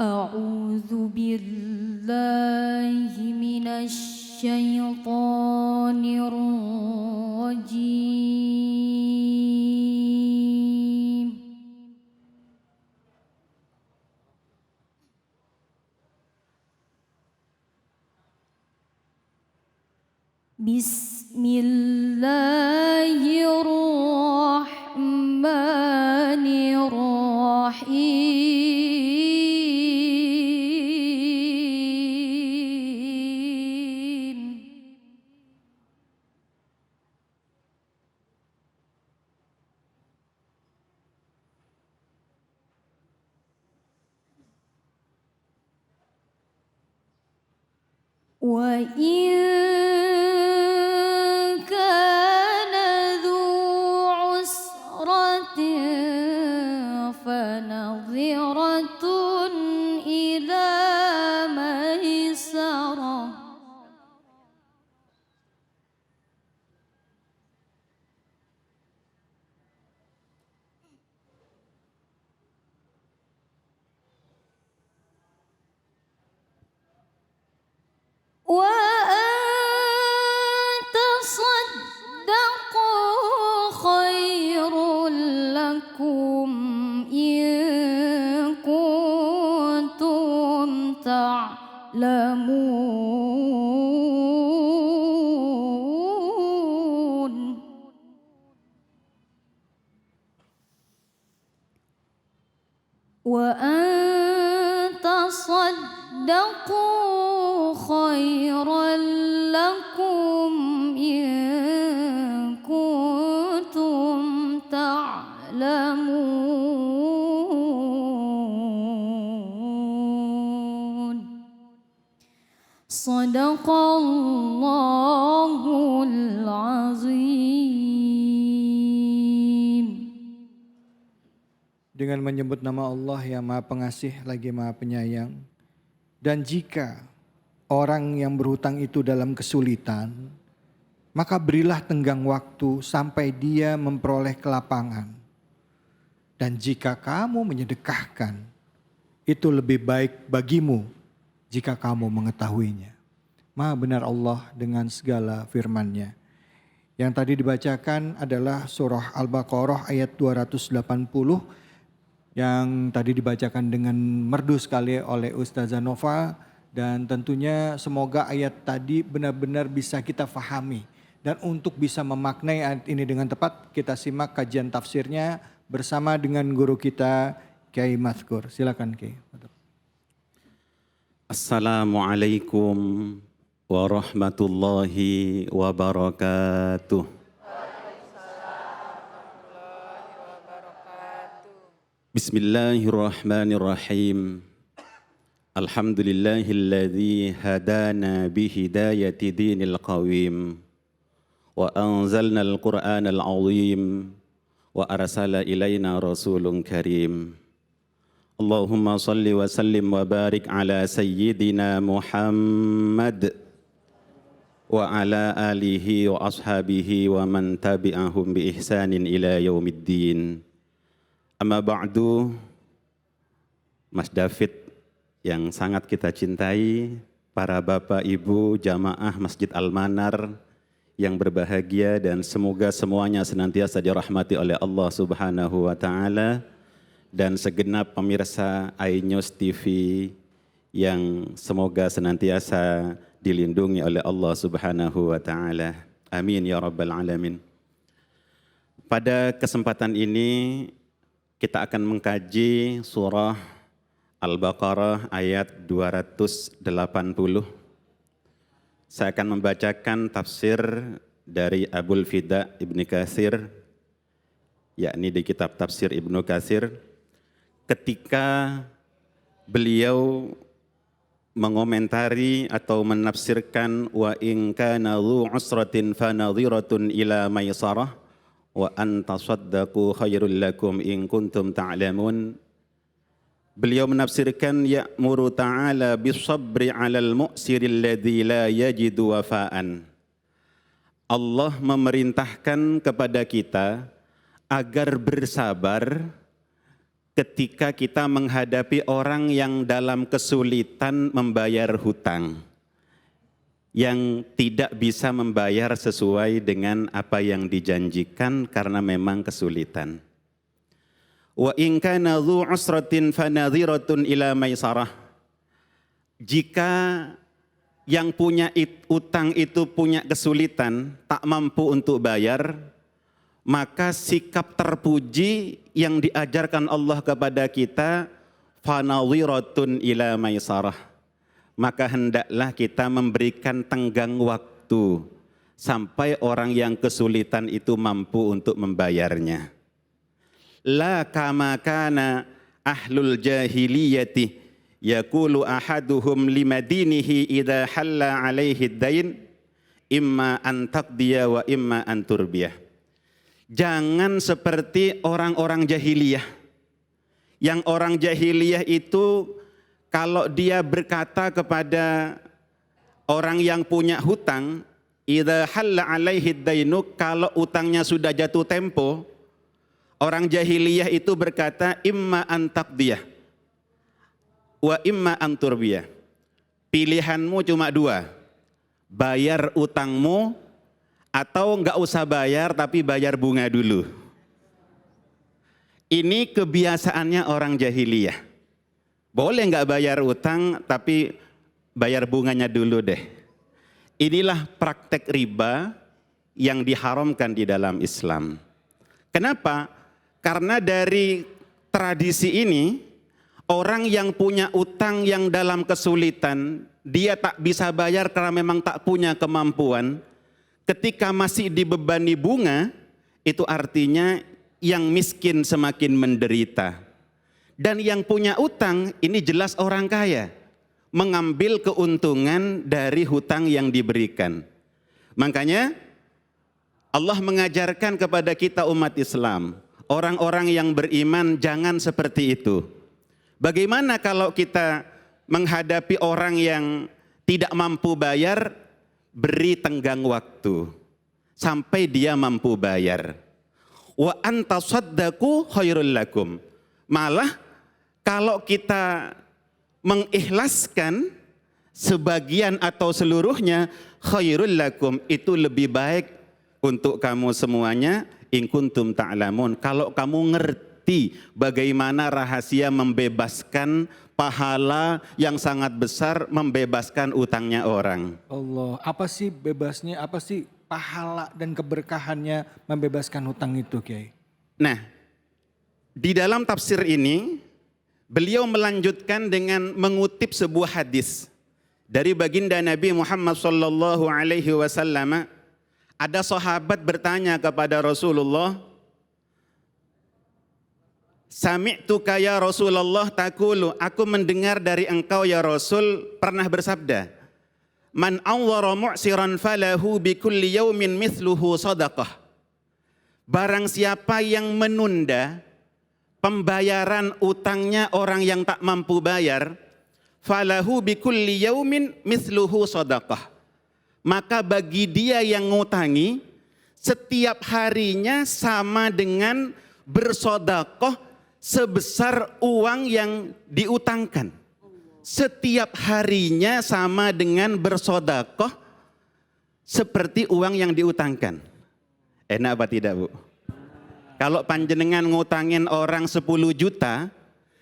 أعوذ بالله من الشيطان الرجيم. بسم الله الرحمن الرحيم. وإن كان ذو عسرة فنظرة إلى ميسرة وأن تصدقوا خير لكم إن كنتم تعلمون. وأن تصدقوا خيرا لكم إن كنتم تعلمون. صدق الله العظيم. Dengan menyebut nama Allah yang Maha Pengasih lagi Maha Penyayang. Dan jika orang yang berhutang itu dalam kesulitan, maka berilah tenggang waktu sampai dia memperoleh kelapangan. Dan jika kamu menyedekahkan, itu lebih baik bagimu jika kamu mengetahuinya. Maha benar Allah dengan segala firman-Nya. Yang tadi dibacakan adalah surah Al-Baqarah ayat 280 yang tadi dibacakan dengan merdu sekali oleh Ustazah Nova, dan tentunya semoga ayat tadi benar-benar bisa kita fahami, dan untuk bisa memaknai ayat ini dengan tepat kita simak kajian tafsirnya bersama dengan guru kita Kiai Mazkur. Silakan Kiai. Assalamualaikum warahmatullahi wabarakatuh. Bismillahirrahmanirrahim. Alhamdulillahilladzi hadana bihidayati dinil qawim wa anzalnal qur'anal azim wa arsala ilaina rasulun karim. Allahumma salli wa sallim wa barik ala sayyidina Muhammad wa ala alihi wa ashabihi wa man tabi'ahum bi ihsanin ila yaumiddin. Amma ba'du, Mas David yang sangat kita cintai, para bapak ibu jamaah Masjid Al-Manar yang berbahagia, dan semoga semuanya senantiasa dirahmati oleh Allah Subhanahu wa Ta'ala, dan segenap pemirsa iNews TV yang semoga senantiasa dilindungi oleh Allah Subhanahu wa Ta'ala. Amin ya rabbal alamin. Pada kesempatan ini kita akan mengkaji surah Al-Baqarah ayat 280. Saya akan membacakan tafsir dari Abul Fida Ibnu Katsir, yakni di kitab tafsir Ibnu Katsir, ketika beliau mengomentari atau menafsirkan wa in kana dzu usratin fanadhiratun ila maisarah wa an tasaddaqu khairul lakum in kuntum ta'lamun. Beliau menafsirkan ya'muru ta'ala bis-sabri 'alal mu'siril ladzi la yajidu wafa'an. Allah memerintahkan kepada kita agar bersabar ketika kita menghadapi orang yang dalam kesulitan membayar hutang, yang tidak bisa membayar sesuai dengan apa yang dijanjikan karena memang kesulitan. Wa in kana dzu usratin fanadhiratun ila maisarah. Jika yang punya utang itu punya kesulitan, tak mampu untuk bayar, maka sikap terpuji yang diajarkan Allah kepada kita, fanadhiratun ila maisarah. Maka hendaklah kita memberikan tenggang waktu sampai orang yang kesulitan itu mampu untuk membayarnya. La kama kana ahlul jahiliyati yaqulu ahaduhum limadinihi idza halla alaihi dain imma an taqdiya wa imma an turbiyah. Jangan seperti orang-orang jahiliyah. Yang orang jahiliyah itu kalau dia berkata kepada orang yang punya hutang, idza halla alaihi dainu, kalau utangnya sudah jatuh tempo, orang jahiliyah itu berkata imma an taqdiyah wa imma an turbiyah. Pilihanmu cuma dua, bayar utangmu atau enggak usah bayar tapi bayar bunga dulu. Ini kebiasaannya orang jahiliyah. Boleh enggak bayar utang tapi bayar bunganya dulu deh. Inilah praktek riba yang diharamkan di dalam Islam. Kenapa? Karena dari tradisi ini, orang yang punya utang yang dalam kesulitan, dia tak bisa bayar karena memang tak punya kemampuan. Ketika masih dibebani bunga, itu artinya yang miskin semakin menderita. Dan yang punya utang, ini jelas orang kaya, mengambil keuntungan dari hutang yang diberikan. Makanya Allah mengajarkan kepada kita umat Islam, orang-orang yang beriman jangan seperti itu. Bagaimana kalau kita menghadapi orang yang tidak mampu bayar, beri tenggang waktu sampai dia mampu bayar. Wa antasaddaqu khairul lakum. Malah kalau kita mengikhlaskan sebagian atau seluruhnya, khairul lakum, itu lebih baik untuk kamu semuanya, in kuntum ta'lamun, kalau kamu ngerti bagaimana rahasia membebaskan pahala yang sangat besar, membebaskan utangnya orang. Allah, apa sih bebasnya, apa sih pahala dan keberkahannya membebaskan hutang itu, Kiai? Nah, di dalam tafsir ini beliau melanjutkan dengan mengutip sebuah hadis dari baginda Nabi Muhammad sallallahu alaihi wasallam. Ada sahabat bertanya kepada Rasulullah, "Sami'tuka ya Rasulullah taqulu," aku mendengar dari engkau ya Rasul pernah bersabda, "Man awwara mu'siran falahu bi kulli yaumin mithluhu sadaqah." Barang siapa yang menunda pembayaran utangnya orang yang tak mampu bayar, falahu bi kulli yaumin mithluhu sadaqah. Maka bagi dia yang ngutangi, setiap harinya sama dengan bersedekah sebesar uang yang diutangkan. Setiap harinya sama dengan bersedekah seperti uang yang diutangkan. Enak apa tidak, Bu? Kalau panjenengan ngutangin orang 10 juta,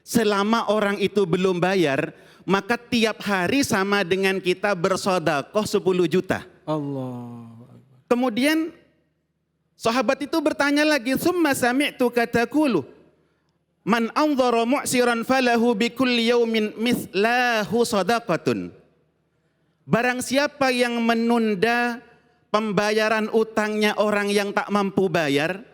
selama orang itu belum bayar, maka tiap hari sama dengan kita bersedekah 10 juta. Allah. Kemudian sahabat itu bertanya lagi, "Tsumma sami'tu kataqulu, man anzara mu'siran falahu bi kulli yaumin mithlahu sadaqatun." Barang siapa yang menunda pembayaran utangnya orang yang tak mampu bayar,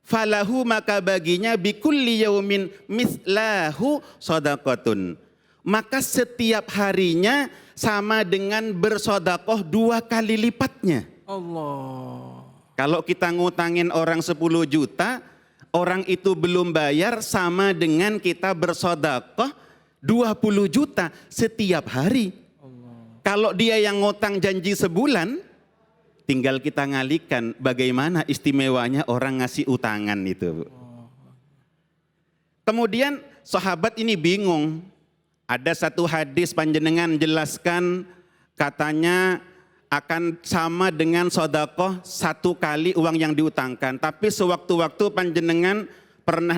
falahu, maka baginya bikulli yaumin mithlahu sadaqatun, maka setiap harinya sama dengan bersedekah 2 kali lipatnya. Allah. Kalau kita ngutangin orang 10 juta, orang itu belum bayar, sama dengan kita bersedekah 20 juta setiap hari. Allah. Kalau dia yang ngutang janji sebulan, tinggal kita ngalikan bagaimana istimewanya orang ngasih utangan itu. Kemudian sahabat ini bingung. Ada satu hadis panjenengan jelaskan katanya akan sama dengan sedekah 1 kali uang yang diutangkan. Tapi sewaktu-waktu panjenengan pernah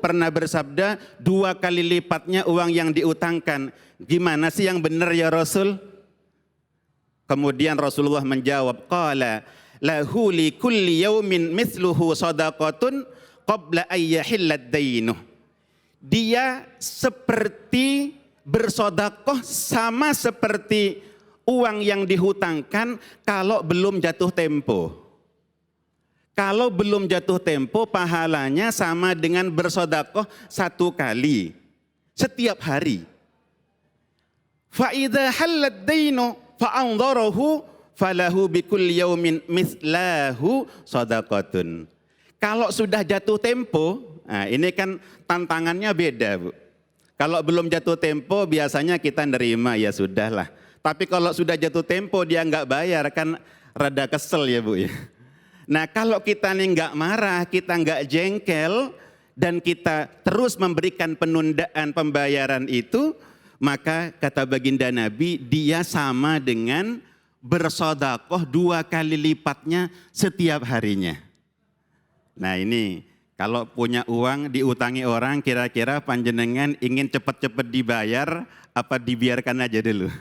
pernah bersabda 2 kali lipatnya uang yang diutangkan. Gimana sih yang benar ya Rasul? Kemudian Rasulullah menjawab, qala lahu li kulli yaumin mithluhu sadaqatun qabla ayyahillat dainuh. Dia seperti bersedekah sama seperti uang yang dihutangkan kalau belum jatuh tempo. Kalau belum jatuh tempo pahalanya sama dengan bersedekah 1 kali setiap hari. Fa idza hallat dainu fa anzarahu falahu bikulli yaumin mithlahu sadaqatun. Kalau sudah jatuh tempo, nah ini kan tantangannya beda, Bu. Kalau belum jatuh tempo biasanya kita nerima, ya sudahlah. Tapi kalau sudah jatuh tempo dia nggak bayar kan rada kesel ya Bu ya. Nah kalau kita nih nggak marah, kita nggak jengkel dan kita terus memberikan penundaan pembayaran itu, maka kata baginda Nabi dia sama dengan bersedekah 2 kali lipatnya setiap harinya. Nah ini kalau punya uang diutangi orang, kira-kira panjenengan ingin cepat-cepat dibayar apa dibiarkan aja dulu?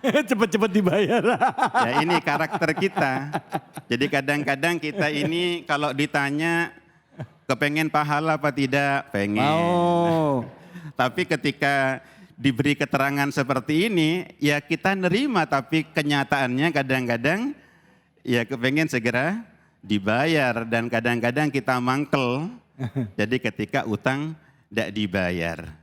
Cepat-cepat dibayar. Ya ini karakter kita. Jadi kadang-kadang kita ini kalau ditanya kepengen pahala apa tidak? Pengen. Mau. Tapi ketika diberi keterangan seperti ini, ya kita nerima. Tapi kenyataannya kadang-kadang ya kepengen segera dibayar dan kadang-kadang kita mangkel. Jadi ketika utang tidak dibayar.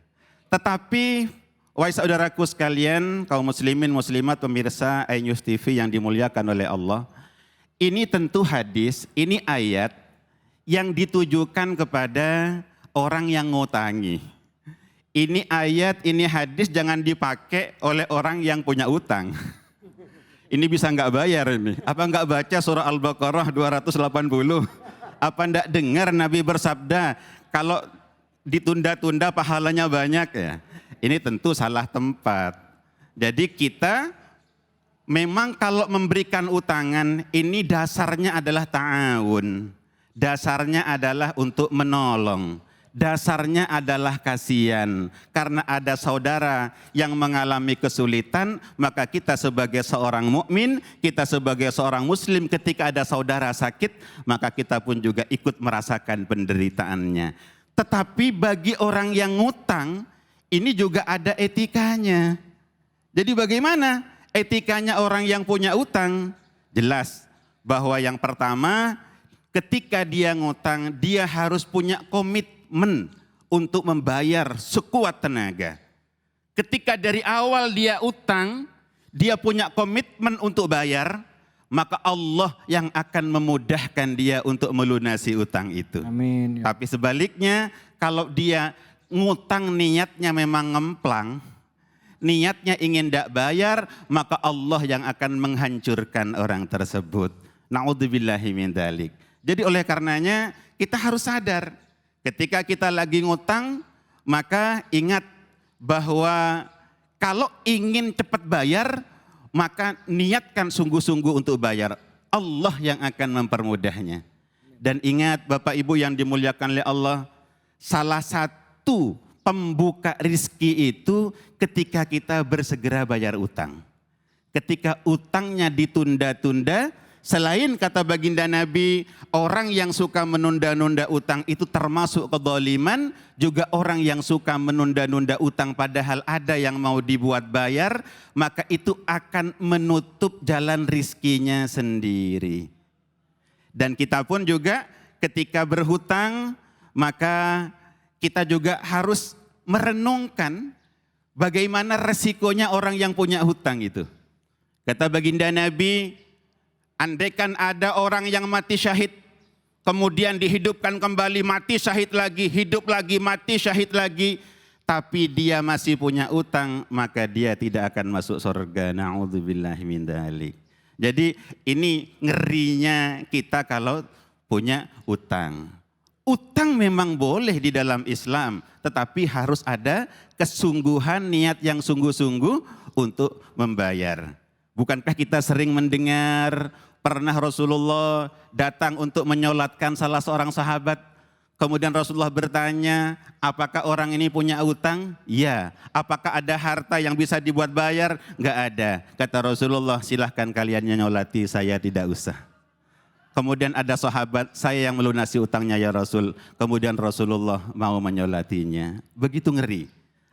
Tetapi wahai saudaraku sekalian, kaum muslimin muslimat pemirsa iNews TV yang dimuliakan oleh Allah, ini tentu hadis, ini ayat yang ditujukan kepada orang yang ngutangi. Ini ayat, ini hadis jangan dipakai oleh orang yang punya utang. Ini bisa nggak bayar ini. Apa nggak baca surah Al-Baqarah 280? Apa nggak dengar Nabi bersabda kalau ditunda-tunda pahalanya banyak ya? Ini tentu salah tempat. Jadi kita memang kalau memberikan utangan ini dasarnya adalah ta'awun. Dasarnya adalah untuk menolong. Dasarnya adalah kasihan. Karena ada saudara yang mengalami kesulitan, maka kita sebagai seorang mukmin, kita sebagai seorang muslim ketika ada saudara sakit, maka kita pun juga ikut merasakan penderitaannya. Tetapi bagi orang yang ngutang, ini juga ada etikanya. Jadi bagaimana etikanya orang yang punya utang? Jelas bahwa yang pertama, ketika dia ngutang, dia harus punya komitmen untuk membayar sekuat tenaga. Ketika dari awal dia utang, dia punya komitmen untuk bayar, maka Allah yang akan memudahkan dia untuk melunasi utang itu. Amin. Tapi sebaliknya, kalau dia ngutang niatnya memang ngemplang, niatnya ingin tidak bayar, maka Allah yang akan menghancurkan orang tersebut. Na'udzubillahi min dzalik. Jadi oleh karenanya kita harus sadar, ketika kita lagi ngutang, maka ingat bahwa kalau ingin cepat bayar, maka niatkan sungguh-sungguh untuk bayar. Allah yang akan mempermudahnya. Dan ingat Bapak Ibu yang dimuliakan oleh Allah, salah satu pembuka rizki itu ketika kita bersegera bayar utang. Ketika utangnya ditunda-tunda, selain kata baginda Nabi, orang yang suka menunda-nunda utang itu termasuk kezaliman, juga orang yang suka menunda-nunda utang padahal ada yang mau dibuat bayar, maka itu akan menutup jalan rizkinya sendiri. Dan kita pun juga ketika berhutang, maka kita juga harus merenungkan bagaimana resikonya orang yang punya hutang itu. Kata baginda Nabi, andaikan ada orang yang mati syahid, kemudian dihidupkan kembali, mati syahid lagi, hidup lagi, mati syahid lagi, tapi dia masih punya utang, maka dia tidak akan masuk surga. Na'udzubillahi min dzalik. Jadi ini ngerinya kita kalau punya utang. Utang memang boleh di dalam Islam, tetapi harus ada kesungguhan, niat yang sungguh-sungguh untuk membayar. Bukankah kita sering mendengar pernah Rasulullah datang untuk menyolatkan salah seorang sahabat, kemudian Rasulullah bertanya, apakah orang ini punya utang? Ya. Apakah ada harta yang bisa dibuat bayar? Enggak ada. Kata Rasulullah, silahkan kalian menyolati, saya tidak usah. Kemudian ada sahabat, saya yang melunasi utangnya ya Rasul. Kemudian Rasulullah mau menyolatinya. Begitu ngeri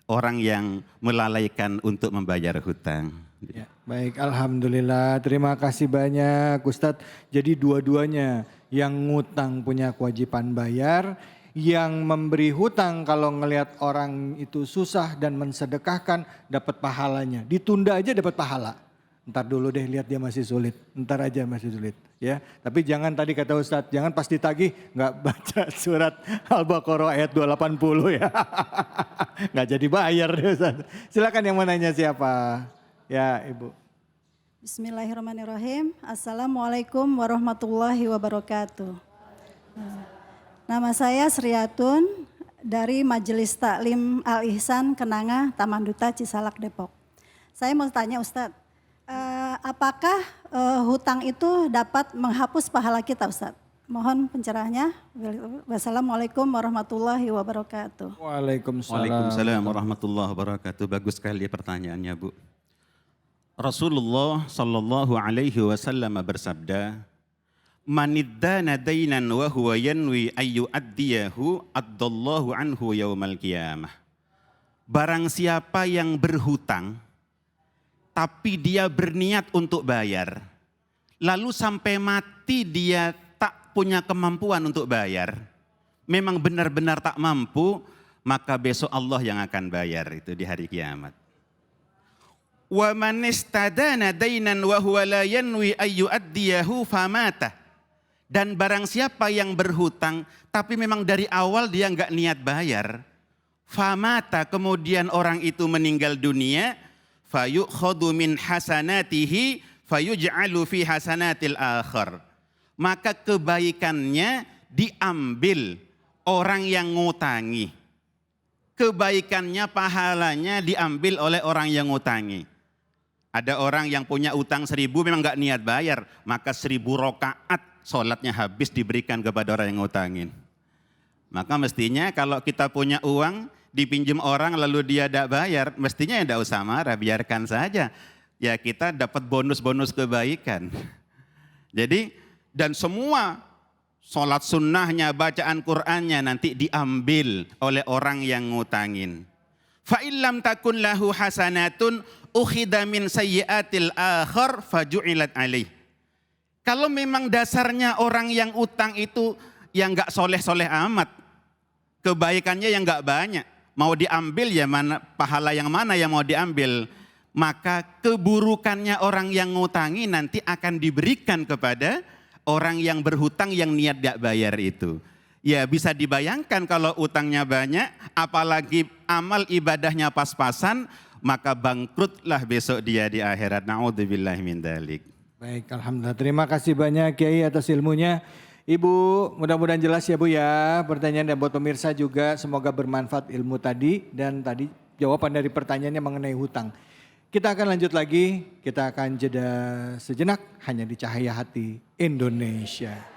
orang yang melalaikan untuk membayar hutang. Ya, baik, alhamdulillah. Terima kasih banyak Ustadz. Jadi dua-duanya, yang ngutang punya kewajiban bayar, yang memberi hutang kalau ngelihat orang itu susah dan mensedekahkan dapat pahalanya. Ditunda aja dapat pahala. Ntar dulu deh, lihat dia masih sulit. Ntar aja masih sulit. Ya, tapi jangan tadi kata Ustadz, jangan pas ditagih nggak baca surat Al-Baqarah ayat 280 ya. Nggak jadi bayar deh Ustadz. Silakan yang mau nanya siapa? Ya Ibu. Bismillahirrahmanirrahim. Assalamualaikum warahmatullahi wabarakatuh. Nama saya Sriatun dari Majelis Taklim Al-Ihsan Kenanga, Taman Duta, Cisalak, Depok. Saya mau tanya Ustadz, apakah hutang itu dapat menghapus pahala kita Ustadz? Mohon pencerahannya. Wassalamualaikum warahmatullahi wabarakatuh. Waalaikumsalam warahmatullahi wabarakatuh. Bagus sekali pertanyaannya Bu. Rasulullah sallallahu alaihi wasallam bersabda, "Maniddana dainan wa huwa yanwi ayyu addiyahu addallahu anhu yaumal qiyamah." Barang siapa yang berhutang tapi dia berniat untuk bayar, lalu sampai mati dia tak punya kemampuan untuk bayar, memang benar-benar tak mampu, maka besok Allah yang akan bayar itu di hari kiamat. Wa man istadana dainan wa huwa la yanwi ayyu addiyahu famata. Dan barang siapa yang berhutang tapi memang dari awal dia enggak niat bayar, famata, kemudian orang itu meninggal dunia, fayukhadhu min hasanatihi fayuj'alu fi hasanatil akhar. Maka kebaikannya diambil orang yang ngutangi. Kebaikannya, pahalanya diambil oleh orang yang ngutangi. Ada orang yang punya utang 1.000 memang enggak niat bayar, maka 1.000 rakaat sholatnya habis diberikan kepada orang yang ngutangin. Maka mestinya kalau kita punya uang, dipinjam orang lalu dia tidak bayar, mestinya tidak usah marah, biarkan saja. Ya kita dapat bonus-bonus kebaikan. Jadi dan semua sholat sunnahnya, bacaan Qur'annya nanti diambil oleh orang yang ngutangin. Fa illam takun lahu hasanatun ukhidha min sayyiatil akhar faju'ilat alaih. Kalau memang dasarnya orang yang utang itu yang enggak soleh-soleh amat, kebaikannya yang enggak banyak, mau diambil ya mana, pahala yang mana yang mau diambil, maka keburukannya orang yang ngutangi nanti akan diberikan kepada orang yang berhutang yang niat tidak bayar itu. Ya bisa dibayangkan kalau utangnya banyak, apalagi amal ibadahnya pas-pasan, maka bangkrutlah besok dia di akhirat. Na'udzubillahi min dzalik. Baik, alhamdulillah. Terima kasih banyak Kiai atas ilmunya. Ibu, mudah-mudahan jelas ya Bu ya. Pertanyaan dan buat pemirsa juga semoga bermanfaat ilmu tadi dan tadi jawaban dari pertanyaannya mengenai hutang. Kita akan lanjut lagi, kita akan jeda sejenak hanya di Cahaya Hati Indonesia.